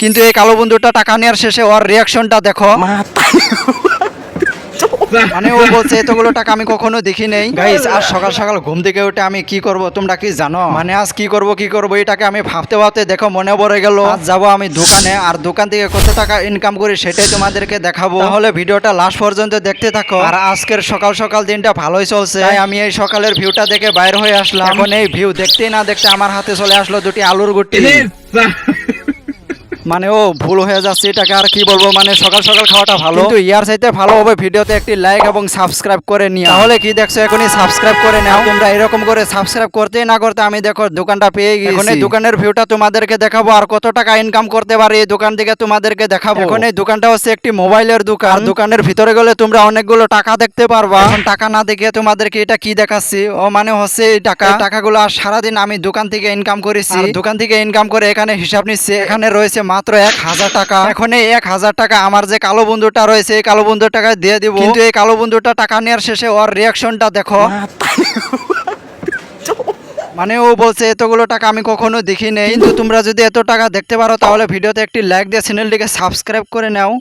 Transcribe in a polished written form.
কিন্তু এই কালো বন্ধুটা টাকা নেওয়ার শেষে ওর রিয়াকশনটা দেখো। মানে ও বলছে এতগুলো টাকা আমি কখনো দেখি নাই। গাইস আজ সকাল সকাল ঘুম থেকে উঠে আমি কি করব তোমরা কি জানো? মানে আজ কি করব এটাকে আমি ভাবতে ভাবতে দেখো মনে পড়ে গেল আজ যাবো আমি দোকানে, আর দোকান থেকে কত টাকা ইনকাম করি সেটাই তোমাদেরকে দেখাবো। তাহলে ভিডিওটা লাস্ট পর্যন্ত দেখতে থাকো। আর আজকের সকাল সকাল দিনটা ভালোই চলছে, তাই আমি এই সকালের ভিউটা দেখে বাইরে হয়ে আসলাম। এখন এই ভিউ দেখতেই না দেখতে আমার হাতে চলে আসলো দুটি আলুর গুটি। মানে ও ভুল হয়ে যাচ্ছে, এটাকে আর কি বলবো, মানে সকাল সকাল খাওয়াটা ভালো, কিন্তু ইয়ার চাইতে ভালো হবে ভিডিওতে একটি লাইক এবং সাবস্ক্রাইব করে নিও। তাহলে কি দেখছো, এখনই সাবস্ক্রাইব করে নাও। তোমরা এরকম করে সাবস্ক্রাইব করতে না করতে আমি দেখো দোকানটা পেয়ে গেছি। এখন এই দোকানের ভিউটা তোমাদেরকে দেখাবো, আর কত টাকা ইনকাম করতে পারি এই দোকান থেকে তোমাদেরকে দেখাবো। এখন এই দোকানটা হচ্ছে একটি মোবাইলের দোকান। দোকানের ভিতরে গেলে তোমরা অনেকগুলো টাকা দেখতে পারবা। এখন টাকা না দেখে তোমাদেরকে এটা কি দেখাচ্ছি, ও মানে হচ্ছে এই টাকাগুলো আর সারাদিন আমি দোকান থেকে ইনকাম করেছি। দোকান থেকে ইনকাম করে এখানে হিসাব নিচ্ছে, এখানে রয়েছে মাত্র 1000 টাকা। এখন এই 1000 টাকা আমার যে কালো বন্ধুটা রয়েছে এই কালো বন্ধুর টাকা দিয়ে দিব, কিন্তু এই কালো বন্ধুটা টাকা নেওয়ার শেষে ওর রিয়াকশনটা দেখো। মানে ও বলছে এতগুলো টাকা আমি কখনো দেখি নাই, কিন্তু তোমরা যদি এত টাকা দেখতে পারো তাহলে ভিডিওতে একটি লাইক দিয়ে চ্যানেলটিকে সাবস্ক্রাইব করে নাও।